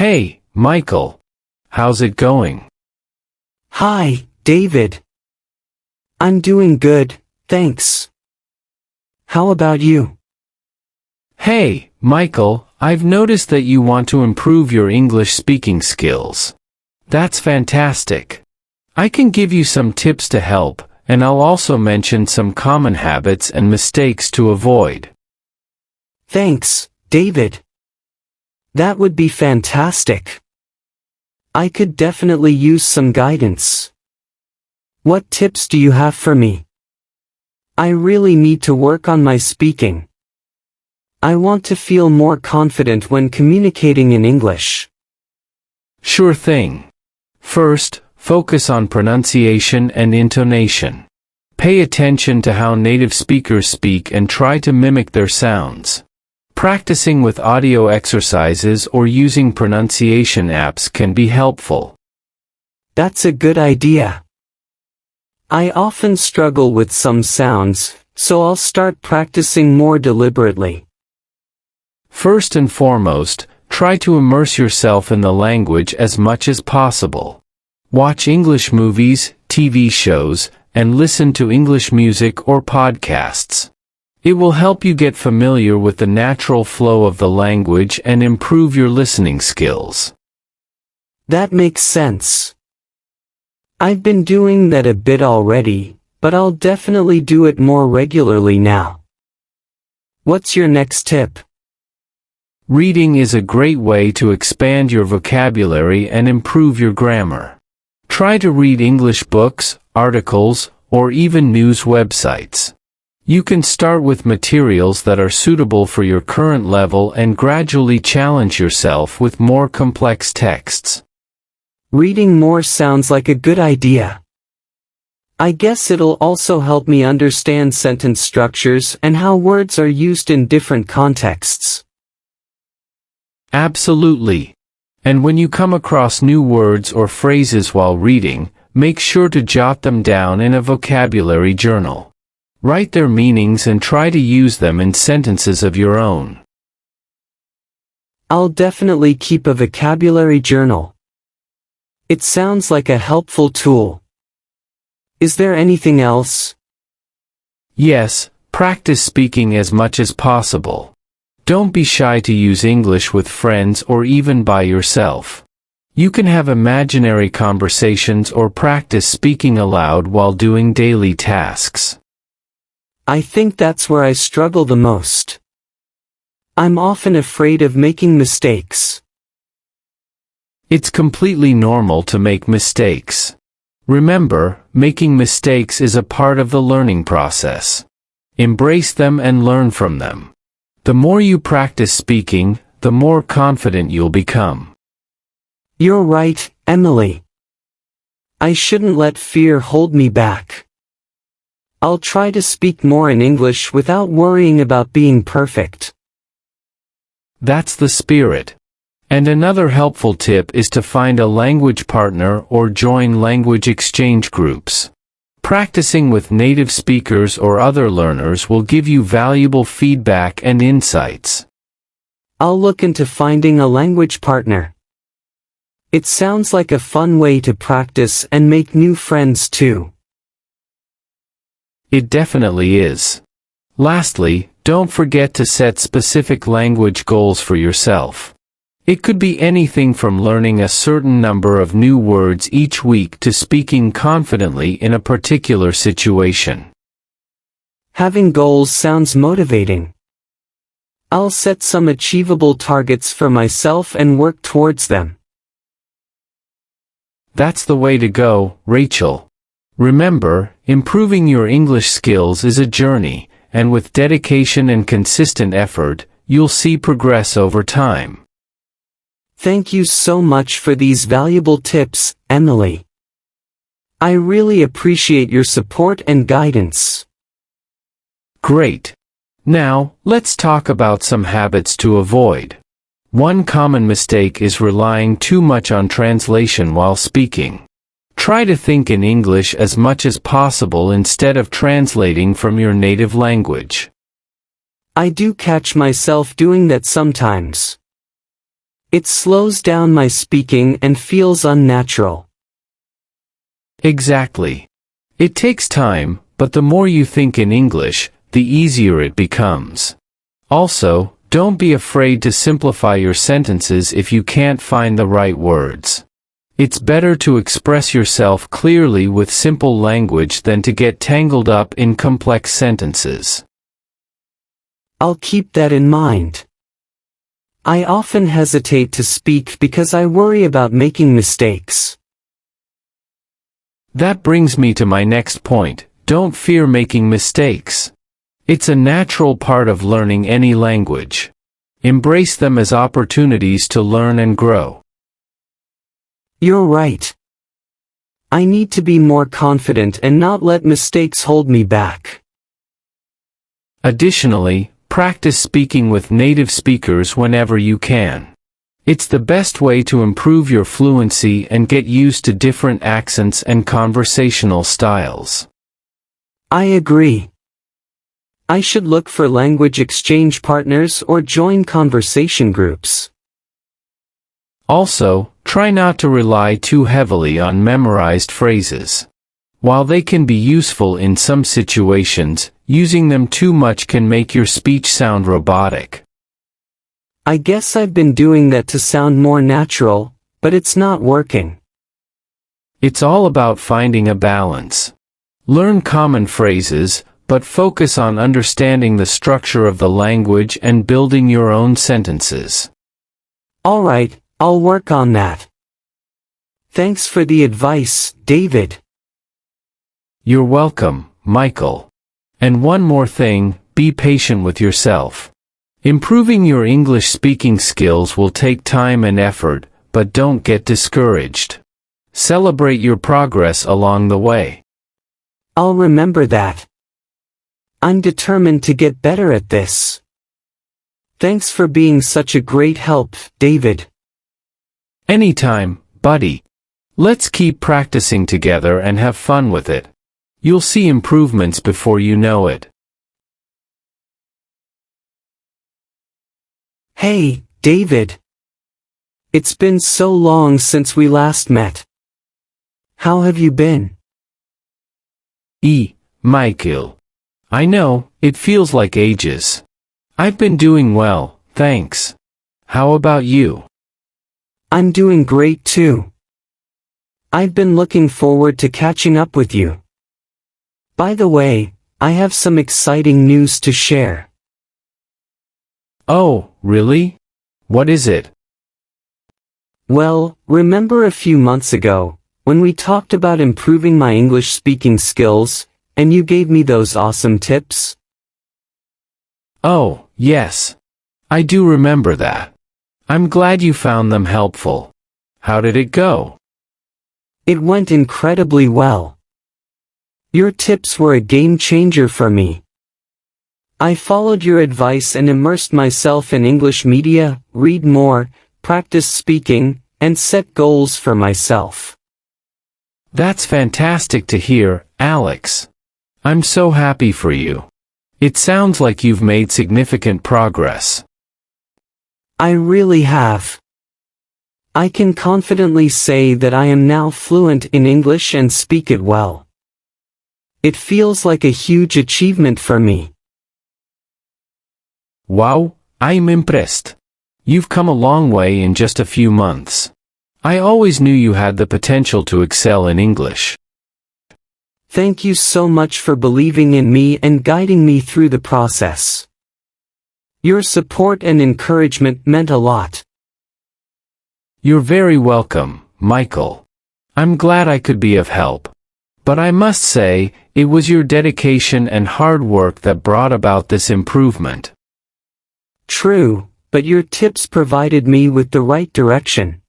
Hey, Michael. How's it going? Hi, David. I'm doing good, thanks. How about you? Hey, Michael, I've noticed that you want to improve your English speaking skills. That's fantastic. I can give you some tips to help, and I'll also mention some common habits and mistakes to avoid. Thanks, David. That would be fantastic. I could definitely use some guidance. What tips do you have for me? I really need to work on my speaking. I want to feel more confident when communicating in English. Sure thing. First, focus on pronunciation and intonation. Pay attention to how native speakers speak and try to mimic their sounds. Practicing with audio exercises or using pronunciation apps can be helpful. That's a good idea. I often struggle with some sounds, so I'll start practicing more deliberately. First and foremost, try to immerse yourself in the language as much as possible. Watch English movies, TV shows, and listen to English music or podcasts. It will help you get familiar with the natural flow of the language and improve your listening skills. That makes sense. I've been doing that a bit already, but I'll definitely do it more regularly now. What's your next tip? Reading is a great way to expand your vocabulary and improve your grammar. Try to read English books, articles, or even news websites. You can start with materials that are suitable for your current level and gradually challenge yourself with more complex texts. Reading more sounds like a good idea. I guess it'll also help me understand sentence structures and how words are used in different contexts. Absolutely. And when you come across new words or phrases while reading, make sure to jot them down in a vocabulary journal. Write their meanings and try to use them in sentences of your own. I'll definitely keep a vocabulary journal. It sounds like a helpful tool. Is there anything else? Yes, practice speaking as much as possible. Don't be shy to use English with friends or even by yourself. You can have imaginary conversations or practice speaking aloud while doing daily tasks. I think that's where I struggle the most. I'm often afraid of making mistakes. It's completely normal to make mistakes. Remember, making mistakes is a part of the learning process. Embrace them and learn from them. The more you practice speaking, the more confident you'll become. You're right, Emily. I shouldn't let fear hold me back. I'll try to speak more in English without worrying about being perfect. That's the spirit. And another helpful tip is to find a language partner or join language exchange groups. Practicing with native speakers or other learners will give you valuable feedback and insights. I'll look into finding a language partner. It sounds like a fun way to practice and make new friends too. It definitely is. Lastly, don't forget to set specific language goals for yourself. It could be anything from learning a certain number of new words each week to speaking confidently in a particular situation. Having goals sounds motivating. I'll set some achievable targets for myself and work towards them. That's the way to go, Rachel. Remember, improving your English skills is a journey, and with dedication and consistent effort, you'll see progress over time. Thank you so much for these valuable tips, Emily. I really appreciate your support and guidance. Great. Now, let's talk about some habits to avoid. One common mistake is relying too much on translation while speaking. Try to think in English as much as possible instead of translating from your native language. I do catch myself doing that sometimes. It slows down my speaking and feels unnatural. Exactly. It takes time, but the more you think in English, the easier it becomes. Also, don't be afraid to simplify your sentences if you can't find the right words. It's better to express yourself clearly with simple language than to get tangled up in complex sentences. I'll keep that in mind. I often hesitate to speak because I worry about making mistakes. That brings me to my next point. Don't fear making mistakes. It's a natural part of learning any language. Embrace them as opportunities to learn and grow. You're right. I need to be more confident and not let mistakes hold me back. Additionally, practice speaking with native speakers whenever you can. It's the best way to improve your fluency and get used to different accents and conversational styles. I agree. I should look for language exchange partners or join conversation groups. Also, try not to rely too heavily on memorized phrases. While they can be useful in some situations, using them too much can make your speech sound robotic. I guess I've been doing that to sound more natural, but it's not working. It's all about finding a balance. Learn common phrases, but focus on understanding the structure of the language and building your own sentences. All right, I'll work on that. Thanks for the advice, David. You're welcome, Michael. And one more thing, be patient with yourself. Improving your English speaking skills will take time and effort, but don't get discouraged. Celebrate your progress along the way. I'll remember that. I'm determined to get better at this. Thanks for being such a great help, David. Anytime, buddy. Let's keep practicing together and have fun with it. You'll see improvements before you know it. Hey, David. It's been so long since we last met. How have you been? Michael. I know, it feels like ages. I've been doing well, thanks. How about you? I'm doing great too. I've been looking forward to catching up with you. By the way, I have some exciting news to share. Oh, really? What is it? Well, remember a few months ago, when we talked about improving my English speaking skills, and you gave me those awesome tips? Oh, yes. I do remember that. I'm glad you found them helpful. How did it go? It went incredibly well. Your tips were a game changer for me. I followed your advice and immersed myself in English media, read more, practice speaking, and set goals for myself. That's fantastic to hear, Alex. I'm so happy for you. It sounds like you've made significant progress. I really have. I can confidently say that I am now fluent in English and speak it well. It feels like a huge achievement for me. Wow, I'm impressed. You've come a long way in just a few months. I always knew you had the potential to excel in English. Thank you so much for believing in me and guiding me through the process. Your support and encouragement meant a lot. You're very welcome, Michael. I'm glad I could be of help. But I must say, it was your dedication and hard work that brought about this improvement. True, but your tips provided me with the right direction.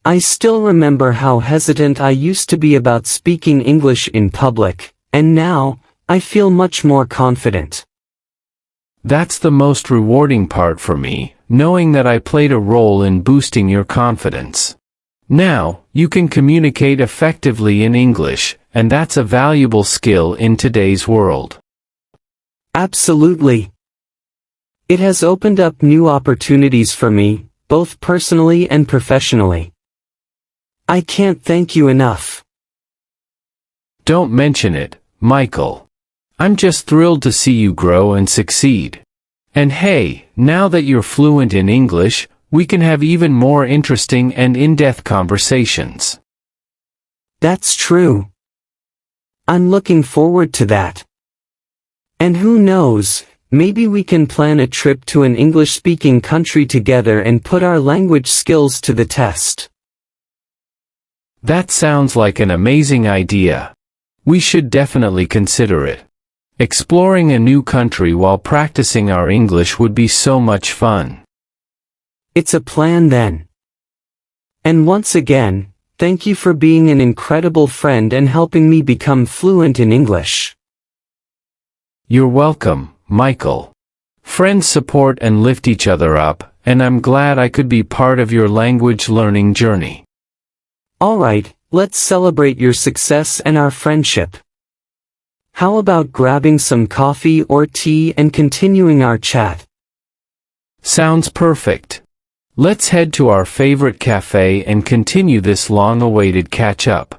I still remember how hesitant I used to be about speaking English in public, and now, I feel much more confident. That's the most rewarding part for me, knowing that I played a role in boosting your confidence. Now, you can communicate effectively in English, and that's a valuable skill in today's world. Absolutely. It has opened up new opportunities for me, both personally and professionally. I can't thank you enough. Don't mention it, Michael. I'm just thrilled to see you grow and succeed. And hey, now that you're fluent in English, we can have even more interesting and in-depth conversations. That's true. I'm looking forward to that. And who knows, maybe we can plan a trip to an English-speaking country together and put our language skills to the test. That sounds like an amazing idea. We should definitely consider it. Exploring a new country while practicing our English would be so much fun. It's a plan then. And once again, thank you for being an incredible friend and helping me become fluent in English. You're welcome, Michael. Friends support and lift each other up, and I'm glad I could be part of your language learning journey. Alright, let's celebrate your success and our friendship. How about grabbing some coffee or tea and continuing our chat? Sounds perfect. Let's head to our favorite cafe and continue this long-awaited catch-up.